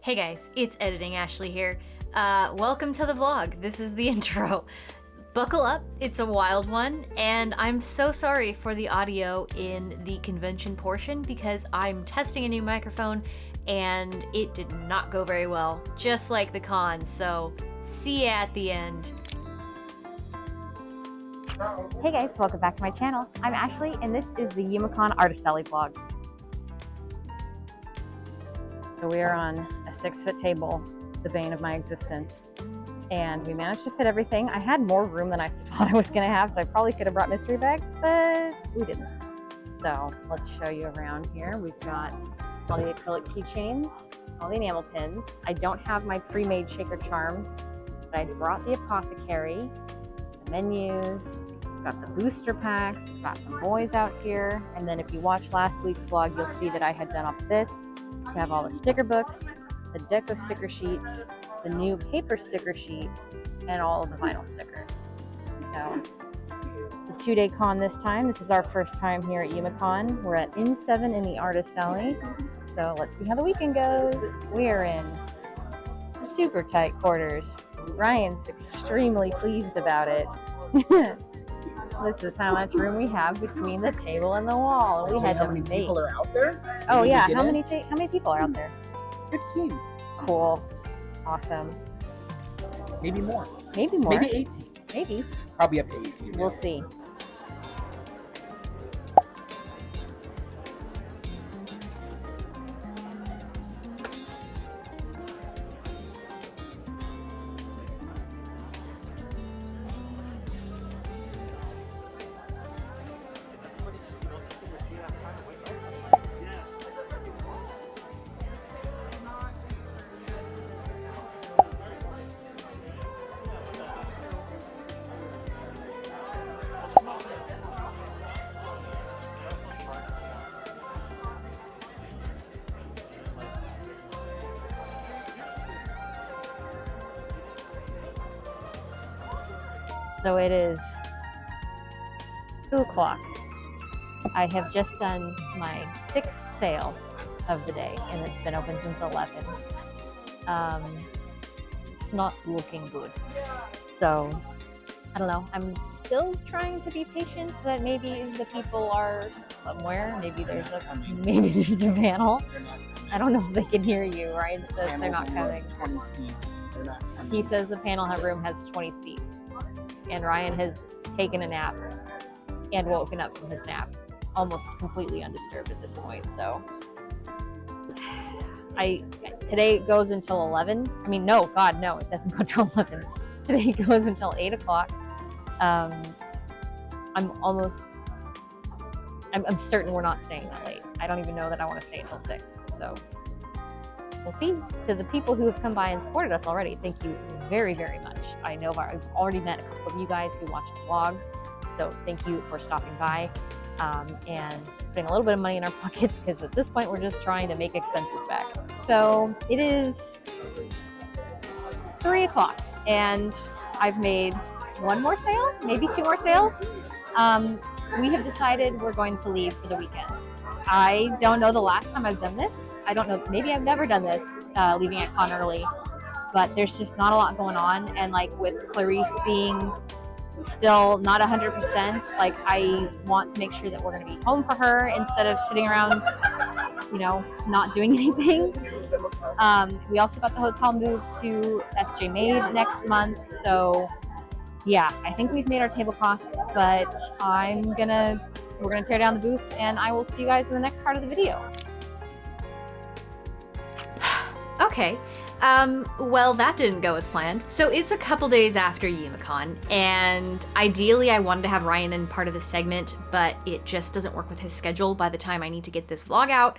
Hey guys, it's Editing Ashley here. Welcome to the vlog. This is the intro. Buckle up, it's a wild one, and I'm so sorry for the audio in the convention portion because I'm testing a new microphone and it did not go very well, just like the con, so see ya at the end. Hey guys, welcome back to my channel. I'm Ashley and this is the Yumecon Artist Alley vlog. So we are on a 6-foot table, the bane of my existence, and we managed to fit everything. I had more room than I thought I was going to have, so I probably could have brought mystery bags, but we didn't. So let's show you around here. We've got all the acrylic keychains, all the enamel pins. I don't have my pre-made shaker charms, but I brought the apothecary, the menus, we've got the booster packs, we've got some boys out here, and then if you watched last week's vlog, you'll see that I had done up this to have all the sticker books, the deco sticker sheets, the new paper sticker sheets, and all of the vinyl stickers. So it's a 2-day con this time. This is our first time here at Yumecon. We're at N7 in the Artist Alley. So let's see how the weekend goes. We're in super tight quarters. Ryan's extremely pleased about it. This is how much room we have between the table and the wall. We had how many people are out there? Oh yeah, how many people are out there? 15. Cool. Awesome. Maybe more. Maybe more. Maybe 18. Maybe. Probably up to 18. We'll see. So it is 2 o'clock. I have just done my 6th sale of the day, and it's been open since 11. It's not looking good. So, I don't know. I'm still trying to be patient that maybe the people are somewhere. Maybe there's a panel. I don't know if they can hear you. Ryan says they're not coming. He says the panel room has 20 seats. And Ryan has taken a nap and woken up from his nap almost completely undisturbed at this point. So today goes until 11. I mean, no, God, no, it doesn't go till 11. Today goes until 8 o'clock. I'm certain we're not staying that late. I don't even know that I want to stay until 6. So we'll see. To the people who have come by and supported us already, thank you very, very much. I know I've already met a couple of you guys who watch the vlogs, so thank you for stopping by and putting a little bit of money in our pockets, because at this point we're just trying to make expenses back. So it is 3 o'clock and I've made 1 more sale, maybe 2 more sales. We have decided we're going to leave for the weekend. I don't know the last time I've done this. I don't know, maybe I've never done this, leaving at con early, but there's just not a lot going on. And like with Clarice being still not 100%, like I want to make sure that we're going to be home for her instead of sitting around, you know, not doing anything. We also got the hotel moved to SJ Made next month. So yeah, I think we've made our table costs, but we're gonna tear down the booth and I will see you guys in the next part of the video. Okay, well that didn't go as planned. So it's a couple days after Yumecon, and ideally I wanted to have Ryan in part of this segment, but it just doesn't work with his schedule by the time I need to get this vlog out.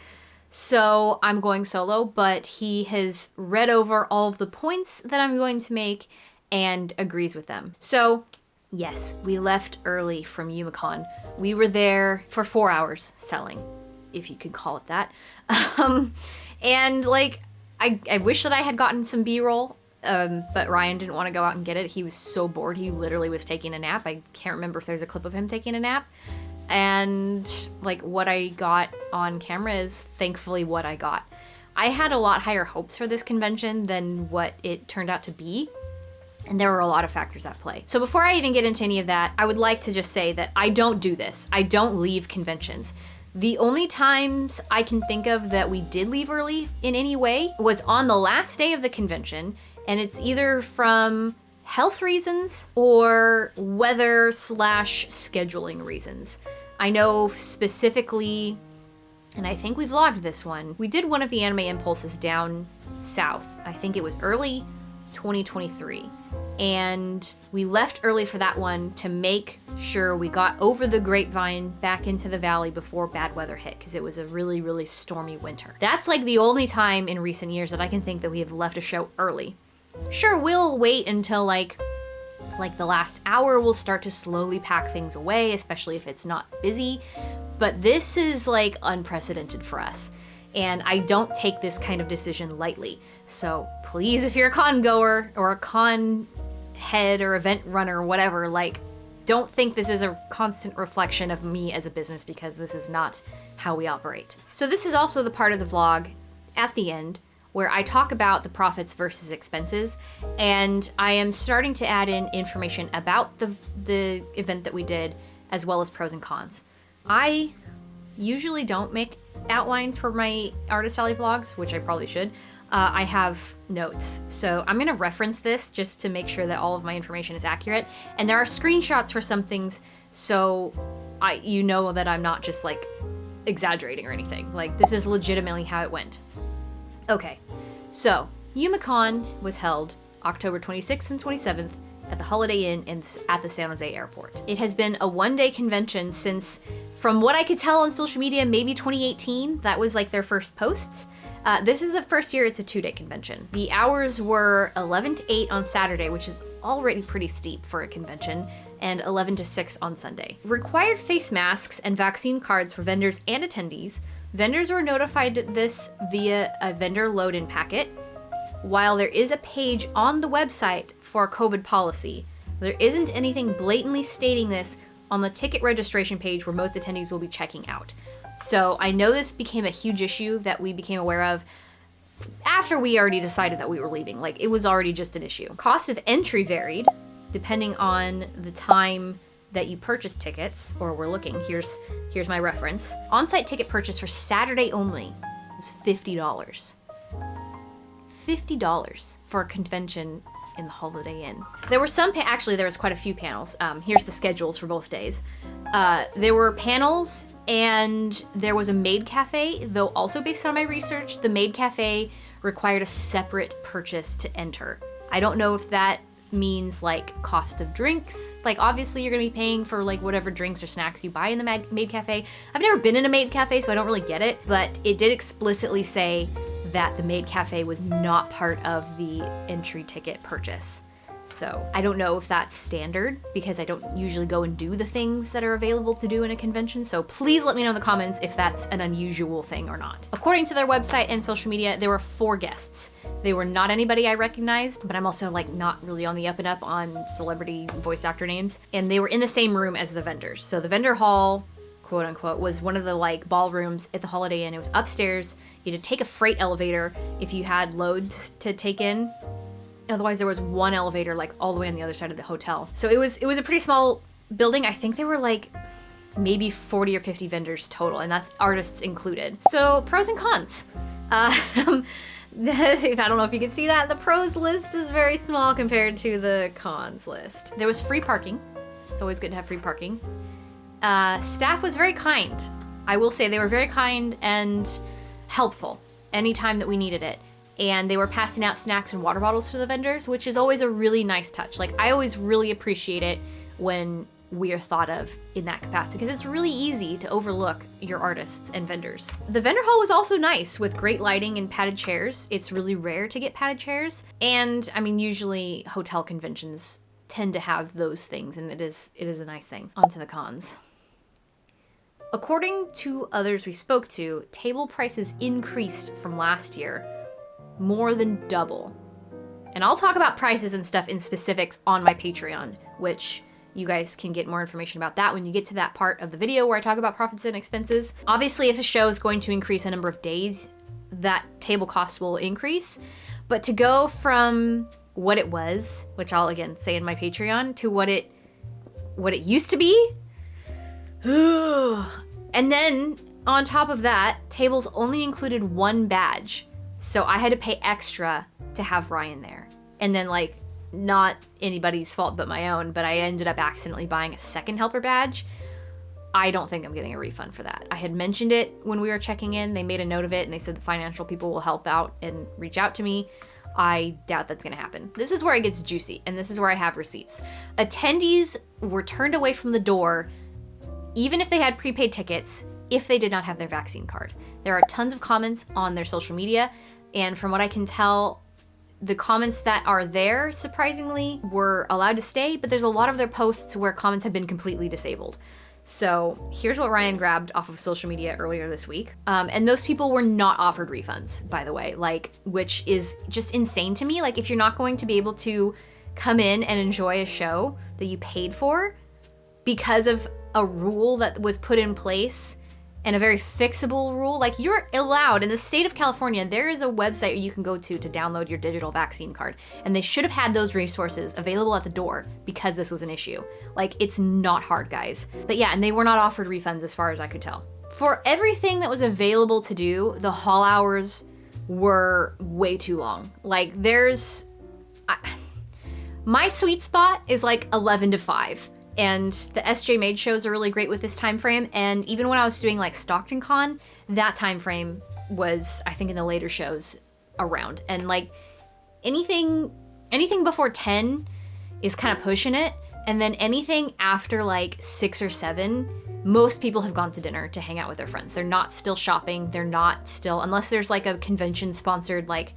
So I'm going solo, but he has read over all of the points that I'm going to make and agrees with them. So yes, we left early from Yumecon. We were there for 4 hours selling, if you could call it that. And like, I wish that I had gotten some B-roll, but Ryan didn't want to go out and get it. He was so bored. He literally was taking a nap. I can't remember if there's a clip of him taking a nap. And like what I got on camera is thankfully what I got. I had a lot higher hopes for this convention than what it turned out to be. And there were a lot of factors at play. So before I even get into any of that, I would like to just say that I don't do this. I don't leave conventions. The only times I can think of that we did leave early in any way was on the last day of the convention, and it's either from health reasons or weather / scheduling reasons. I know specifically, and I think we've logged this one, we did one of the Anime Impulses down south. I think it was early 2023. And we left early for that one to make sure we got over the grapevine back into the valley before bad weather hit, because it was a really, really stormy winter. That's like the only time in recent years that I can think that we have left a show early. Sure, we'll wait until like the last hour, we'll start to slowly pack things away, especially if it's not busy. But this is like unprecedented for us. And I don't take this kind of decision lightly. So please, if you're a con goer or a con head or event runner or whatever, like, don't think this is a constant reflection of me as a business, because this is not how we operate. So this is also the part of the vlog at the end where I talk about the profits versus expenses, and I am starting to add in information about the event that we did, as well as pros and cons. I usually don't make outlines for my Artist Alley vlogs, which I probably should. I have notes, so I'm gonna reference this just to make sure that all of my information is accurate. And there are screenshots for some things, so you know that I'm not just like exaggerating or anything. Like, this is legitimately how it went. Okay, so Yumecon was held October 26th and 27th at the Holiday Inn at the San Jose airport. It has been a one-day convention since, from what I could tell on social media, maybe 2018. That was like their first posts. This is the first year it's a two-day convention. The hours were 11 to 8 on Saturday, which is already pretty steep for a convention, and 11 to 6 on Sunday. Required face masks and vaccine cards for vendors and attendees. Vendors were notified this via a vendor load-in packet. While there is a page on the website for COVID policy, there isn't anything blatantly stating this on the ticket registration page where most attendees will be checking out. So I know this became a huge issue that we became aware of after we already decided that we were leaving. Like, it was already just an issue. Cost of entry varied depending on the time that you purchased tickets, or we're looking. Here's my reference. On-site ticket purchase for Saturday only was $50. $50 for a convention in the Holiday Inn. There were some, actually there was quite a few panels. Here's the schedules for both days. There were panels, and there was a maid cafe, though also based on my research, the maid cafe required a separate purchase to enter. I don't know if that means like cost of drinks. Like, obviously you're gonna be paying for like whatever drinks or snacks you buy in the maid cafe. I've never been in a maid cafe, so I don't really get it, but it did explicitly say that the maid cafe was not part of the entry ticket purchase. So I don't know if that's standard, because I don't usually go and do the things that are available to do in a convention. So please let me know in the comments if that's an unusual thing or not. According to their website and social media, there were 4 guests. They were not anybody I recognized, but I'm also like not really on the up and up on celebrity voice actor names. And they were in the same room as the vendors. So the vendor hall, quote unquote, was one of the like ballrooms at the Holiday Inn. It was upstairs. You had to take a freight elevator if you had loads to take in. Otherwise, there was one elevator like all the way on the other side of the hotel. So it was a pretty small building. I think there were like maybe 40 or 50 vendors total, and that's artists included. So pros and cons. I don't know if you can see that. The pros list is very small compared to the cons list. There was free parking. It's always good to have free parking. Staff was very kind. I will say they were very kind and helpful anytime that we needed it. And they were passing out snacks and water bottles to the vendors, which is always a really nice touch. Like, I always really appreciate it when we are thought of in that capacity, because it's really easy to overlook your artists and vendors. The vendor hall was also nice with great lighting and padded chairs. It's really rare to get padded chairs. And I mean, usually hotel conventions tend to have those things, and it is a nice thing. On to the cons. According to others we spoke to, table prices increased from last year more than double. And I'll talk about prices and stuff in specifics on my Patreon, which you guys can get more information about that when you get to that part of the video where I talk about profits and expenses. Obviously, if a show is going to increase a number of days, that table cost will increase. But to go from what it was, which I'll again say in my Patreon, to what it used to be. And then on top of that, tables only included one badge. So I had to pay extra to have Ryan there. And then like, not anybody's fault but my own, but I ended up accidentally buying a second helper badge. I don't think I'm getting a refund for that. I had mentioned it when we were checking in. They made a note of it and they said the financial people will help out and reach out to me. I doubt that's gonna happen. This is where it gets juicy, and this is where I have receipts. Attendees were turned away from the door, even if they had prepaid tickets, if they did not have their vaccine card. There are tons of comments on their social media, and from what I can tell, the comments that are there, surprisingly, were allowed to stay, but there's a lot of their posts where comments have been completely disabled. So here's what Ryan grabbed off of social media earlier this week. And those people were not offered refunds, by the way, like, which is just insane to me. Like, if you're not going to be able to come in and enjoy a show that you paid for because of a rule that was put in place, and a very fixable rule, like, you're allowed in the state of California, there is a website you can go to download your digital vaccine card, and they should have had those resources available at the door because this was an issue. Like, it's not hard, guys. But yeah, and they were not offered refunds as far as I could tell. For everything that was available to do, the hall hours were way too long. Like, my sweet spot is like 11 to 5. And the SJ Made shows are really great with this time frame. And even when I was doing like Stockton Con, that time frame was, I think, in the later shows around. And like anything before 10 is kind of pushing it. And then anything after like 6 or 7, most people have gone to dinner to hang out with their friends. They're not still shopping. They're not still, unless there's like a convention sponsored like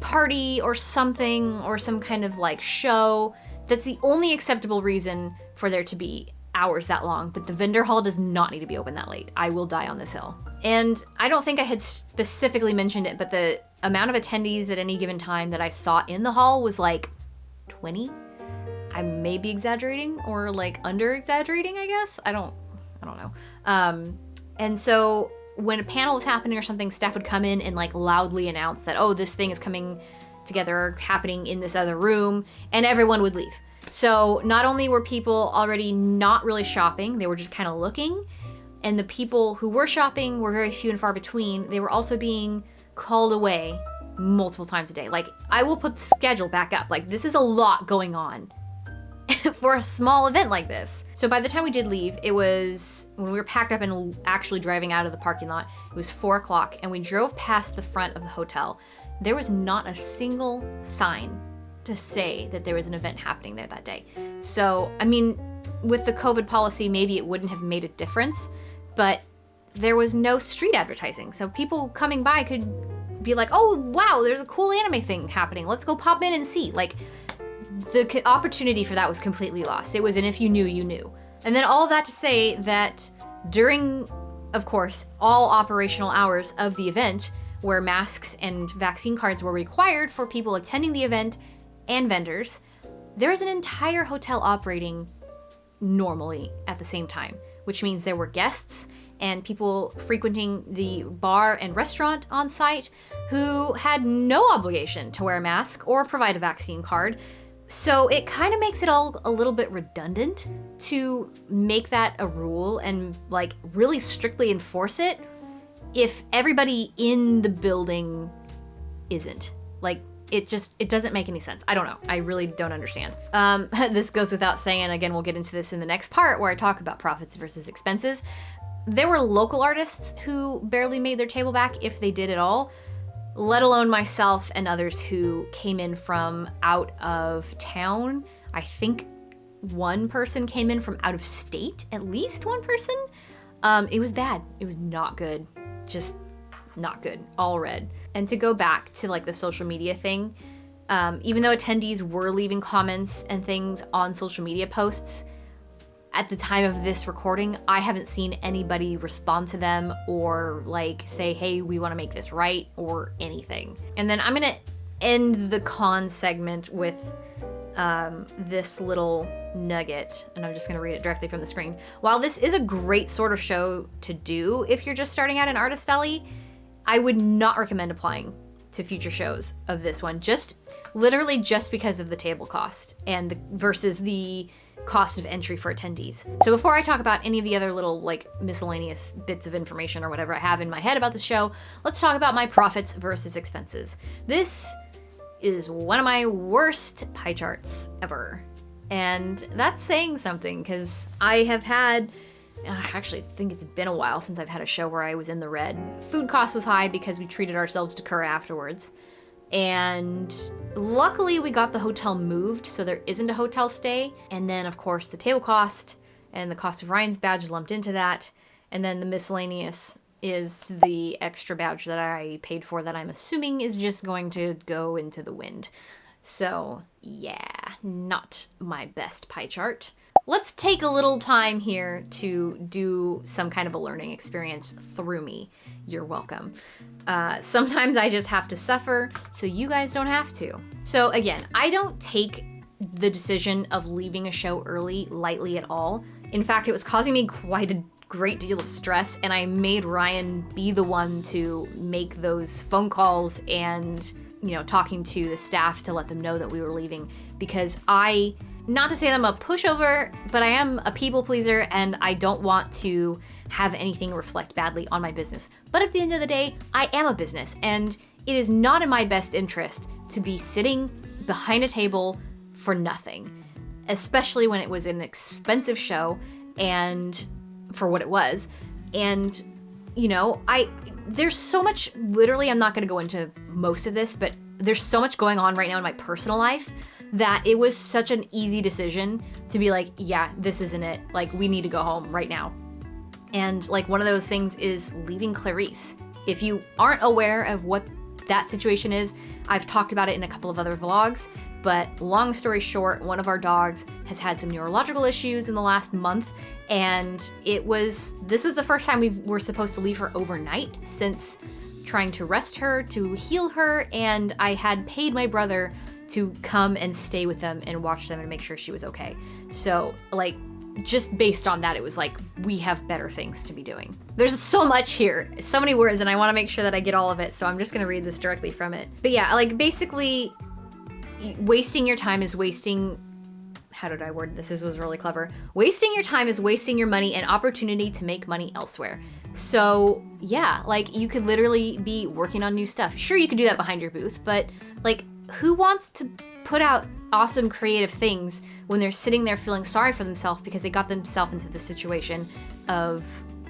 party or something, or some kind of like show. That's the only acceptable reason for there to be hours that long, but the vendor hall does not need to be open that late. I will die on this hill. And I don't think I had specifically mentioned it, but the amount of attendees at any given time that I saw in the hall was like 20. I may be exaggerating or like under exaggerating, I guess. I don't know. And so when a panel was happening or something, staff would come in and like loudly announce that, oh, this thing is coming together, happening in this other room, and everyone would leave. So not only were people already not really shopping, they were just kind of looking, and the people who were shopping were very few and far between. They were also being called away multiple times a day. Like, I will put the schedule back up. Like, this is a lot going on for a small event like this. So by the time we did leave, it was, when we were packed up and actually driving out of the parking lot, it was 4 o'clock, and we drove past the front of the hotel. There was not a single sign to say that there was an event happening there that day. So, I mean, with the COVID policy, maybe it wouldn't have made a difference, but there was no street advertising. So people coming by could be like, oh, wow, there's a cool anime thing happening. Let's go pop in and see. Like, the opportunity for that was completely lost. It was an if you knew, you knew. And then all of that to say that during, of course, all operational hours of the event, where masks and vaccine cards were required for people attending the event and vendors, there was an entire hotel operating normally at the same time, which means there were guests and people frequenting the bar and restaurant on site who had no obligation to wear a mask or provide a vaccine card. So it kind of makes it all a little bit redundant to make that a rule and like really strictly enforce it if everybody in the building isn't. Like, it doesn't make any sense. I don't know. I really don't understand. This goes without saying, and again, we'll get into this in the next part where I talk about profits versus expenses. There were local artists who barely made their table back, if they did at all, let alone myself and others who came in from out of town. I think one person came in from out of state, at least one person. It was bad. It was not good. Just not good. All red. And to go back to like the social media thing, even though attendees were leaving comments and things on social media posts, at the time of this recording, I haven't seen anybody respond to them or like say, hey, we want to make this right or anything. And then I'm gonna end the con segment with this little nugget, and I'm just gonna read it directly from the screen. While this is a great sort of show to do if you're just starting out in Artist Alley, I would not recommend applying to future shows of this one, literally just because of the table cost and versus the cost of entry for attendees. So before I talk about any of the other little like miscellaneous bits of information or whatever I have in my head about the show, let's talk about my profits versus expenses. This is one of my worst pie charts ever. And that's saying something, because I have had, actually I think it's been a while since I've had a show where I was in the red. Food cost was high because we treated ourselves to curry afterwards. And luckily we got the hotel moved, so there isn't a hotel stay. And then of course the table cost and the cost of Ryan's badge lumped into that. And then the miscellaneous is the extra badge that I paid for that I'm assuming is just going to go into the wind. So yeah, not my best pie chart. Let's take a little time here to do some kind of a learning experience through me. You're welcome. Sometimes I just have to suffer so you guys don't have to. So again, I don't take the decision of leaving a show early lightly at all. In fact, it was causing me quite a great deal of stress, and I made Ryan be the one to make those phone calls and, you know, talking to the staff to let them know that we were leaving, because not to say that I'm a pushover, but I am a people pleaser and I don't want to have anything reflect badly on my business. But at the end of the day, I am a business, and it is not in my best interest to be sitting behind a table for nothing, especially when it was an expensive show and for what it was. And, you know, there's so much, literally, I'm not going to go into most of this, but there's so much going on right now in my personal life that it was such an easy decision to be like, yeah, this isn't it. Like, we need to go home right now. And like, one of those things is leaving Clarice. If you aren't aware of what that situation is, I've talked about it in a couple of other vlogs, but long story short, one of our dogs has had some neurological issues in the last month, and this was the first time we were supposed to leave her overnight since trying to rest her, to heal her, and I had paid my brother to come and stay with them and watch them and make sure she was okay. So like, just based on that, it was like, we have better things to be doing. There's so much here, so many words, and I want to make sure that I get all of it, so I'm just going to read this directly from it. But yeah, like, basically, wasting your time is wasting, how did I word this? This was really clever. Wasting your time is wasting your money and opportunity to make money elsewhere. So yeah, like, you could literally be working on new stuff. Sure, you could do that behind your booth, but like, who wants to put out awesome creative things when they're sitting there feeling sorry for themselves because they got themselves into the situation of,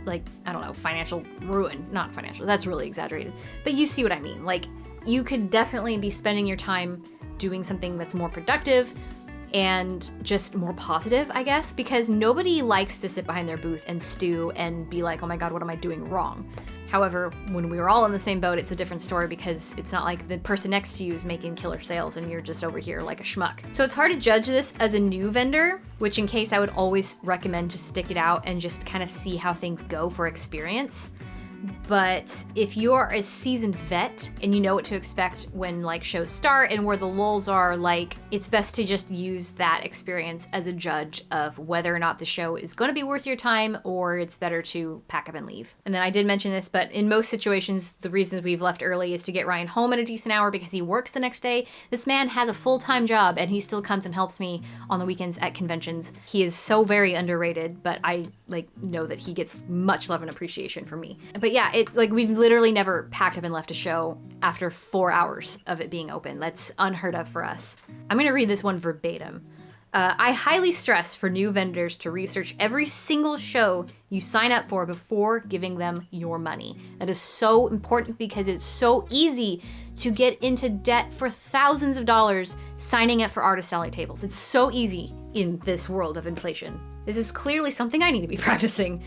like, I don't know, financial ruin. Not financial, that's really exaggerated, but you see what I mean. Like, you could definitely be spending your time doing something that's more productive and just more positive, I guess, because nobody likes to sit behind their booth and stew and be like, oh my God, what am I doing wrong? However, when we were all in the same boat, it's a different story, because it's not like the person next to you is making killer sales and you're just over here like a schmuck. So it's hard to judge this as a new vendor, which in case I would always recommend to stick it out and just kind of see how things go for experience. But if you're a seasoned vet and you know what to expect when like shows start and where the lulls are, like, it's best to just use that experience as a judge of whether or not the show is going to be worth your time, or it's better to pack up and leave. And then I did mention this, but in most situations, the reasons we've left early is to get Ryan home at a decent hour because he works the next day. This man has a full-time job and he still comes and helps me on the weekends at conventions. He is so very underrated, but I know that he gets much love and appreciation from me. But yeah, we've literally never packed up and left a show after 4 hours of it being open. That's unheard of for us. I'm gonna read this one verbatim. I highly stress for new vendors to research every single show you sign up for before giving them your money. That is so important because it's so easy to get into debt for thousands of dollars signing up for artist alley tables. It's so easy in this world of inflation. This is clearly something I need to be practicing.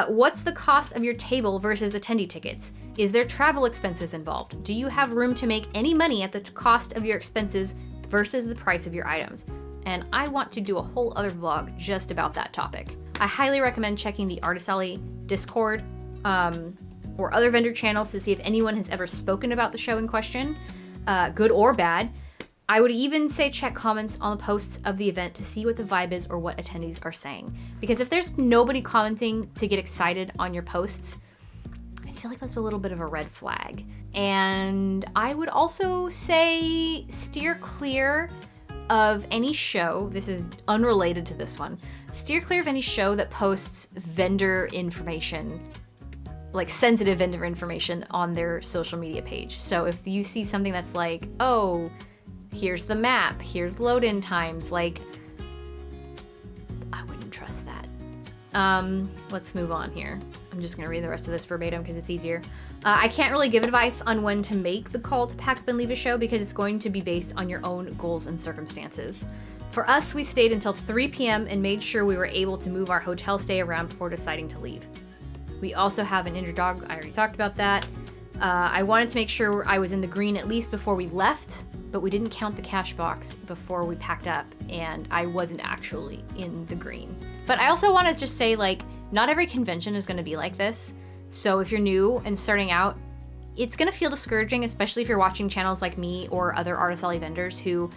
What's the cost of your table versus attendee tickets? Is there travel expenses involved? Do you have room to make any money at the cost of your expenses versus the price of your items? And I want to do a whole other vlog just about that topic. I highly recommend checking the Artist Alley Discord or other vendor channels to see if anyone has ever spoken about the show in question, good or bad. I would even say check comments on the posts of the event to see what the vibe is or what attendees are saying. Because if there's nobody commenting to get excited on your posts, I feel like that's a little bit of a red flag. And I would also say steer clear of any show, this is unrelated to this one, steer clear of any show that posts vendor information, like sensitive vendor information on their social media page. So if you see something that's like, oh, here's the map, here's load-in times, like, I wouldn't trust that. Let's move on here. I'm just gonna read the rest of this verbatim because it's easier. I can't really give advice on when to make the call to pack up and leave a show because it's going to be based on your own goals and circumstances. For us, we stayed until 3 p.m. and made sure we were able to move our hotel stay around before deciding to leave. We also have an injured dog. I already talked about that. I wanted to make sure I was in the green at least before we left, but we didn't count the cash box before we packed up, and I wasn't actually in the green. But I also want to just say, like, not every convention is going to be like this. So if you're new and starting out, it's going to feel discouraging, especially if you're watching channels like me or other RSLE vendors who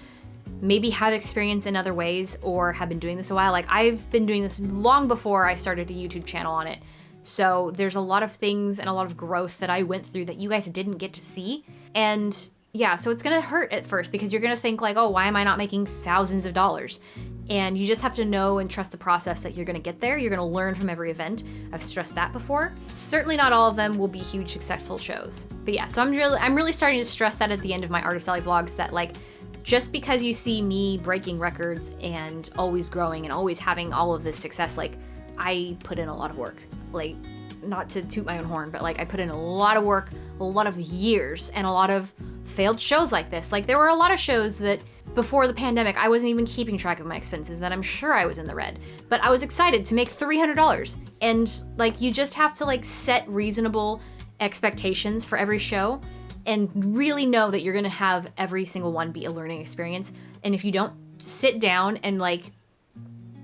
maybe have experience in other ways or have been doing this a while. Like, I've been doing this long before I started a YouTube channel on it. So there's a lot of things and a lot of growth that I went through that you guys didn't get to see. And yeah, so it's gonna hurt at first because you're gonna think like, oh, why am I not making thousands of dollars? And you just have to know and trust the process that you're gonna get there. You're gonna learn from every event. I've stressed that before. Certainly not all of them will be huge successful shows. But yeah, so I'm really starting to stress that at the end of my RSLE vlogs, that like, just because you see me breaking records and always growing and always having all of this success, like, I put in a lot of work. Like, not to toot my own horn, but like, I put in a lot of work, a lot of years, and a lot of failed shows like this. Like, there were a lot of shows that before the pandemic, I wasn't even keeping track of my expenses, that I'm sure I was in the red, but I was excited to make $300. And like, you just have to like set reasonable expectations for every show and really know that you're gonna have every single one be a learning experience. And if you don't sit down and like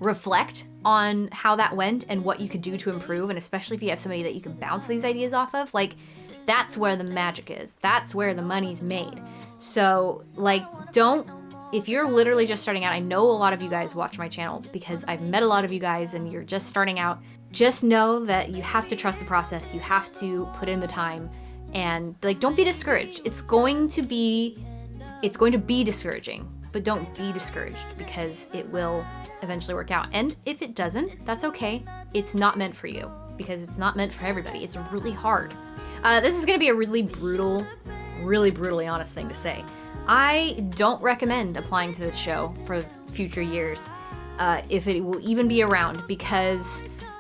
reflect on how that went and what you could do to improve, and especially if you have somebody that you can bounce these ideas off of, like, that's where the magic is. That's where the money's made. So like, if you're literally just starting out, I know a lot of you guys watch my channel because I've met a lot of you guys and you're just starting out, just know that you have to trust the process. You have to put in the time, and like, don't be discouraged. It's going to be discouraging, but don't be discouraged because it will eventually work out. And if it doesn't, that's okay. It's not meant for you because it's not meant for everybody. It's really hard. This is gonna be a really brutally honest thing to say. I don't recommend applying to this show for future years, if it will even be around, because,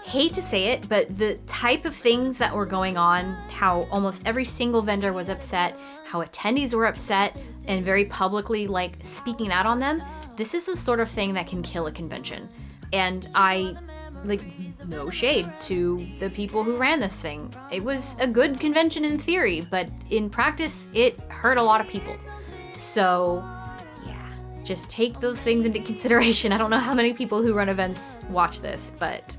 hate to say it, but the type of things that were going on, how almost every single vendor was upset, how attendees were upset, and very publicly like speaking out on them, this is the sort of thing that can kill a convention. And I, like, no shade to the people who ran this thing. It was a good convention in theory, but in practice, it hurt a lot of people. So yeah, just take those things into consideration. I don't know how many people who run events watch this, but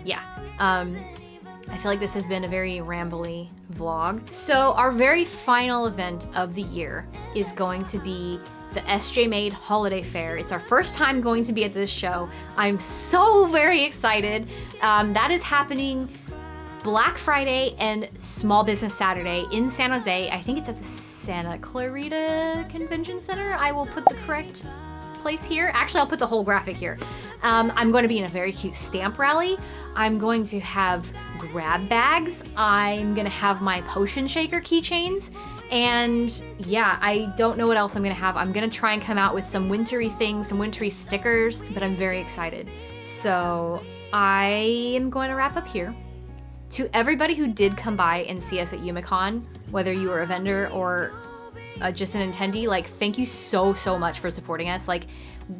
yeah. I feel like this has been a very rambly vlog. So our very final event of the year is going to be the SJ Made Holiday Fair. It's our first time going to be at this show. I'm so very excited. That is happening Black Friday and Small Business Saturday in San Jose. I think it's at the Santa Clarita Convention Center. I will put the correct place here. Actually, I'll put the whole graphic here. I'm going to be in a very cute stamp rally. I'm going to have grab bags. I'm going to have my potion shaker keychains. And yeah, I don't know what else I'm going to have. I'm going to try and come out with some wintry things, some wintry stickers, but I'm very excited. So I am going to wrap up here. To everybody who did come by and see us at Yumecon, whether you were a vendor or just an attendee, like, thank you so much for supporting us. Like,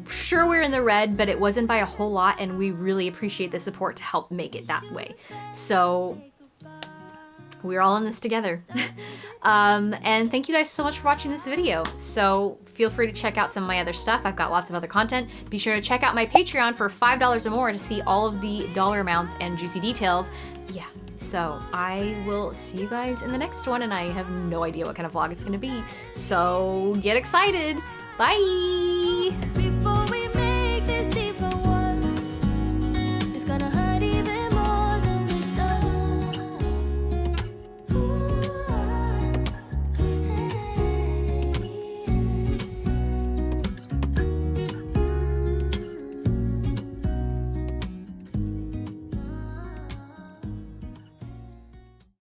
sure, we're in the red, but it wasn't by a whole lot, and we really appreciate the support to help make it that way. So we're all in this together. And thank you guys so much for watching this video. So feel free to check out some of my other stuff. I've got lots of other content. Be sure to check out my Patreon for $5 or more to see all of the dollar amounts and juicy details. Yeah. So I will see you guys in the next one, and I have no idea what kind of vlog it's gonna be. So get excited. Bye!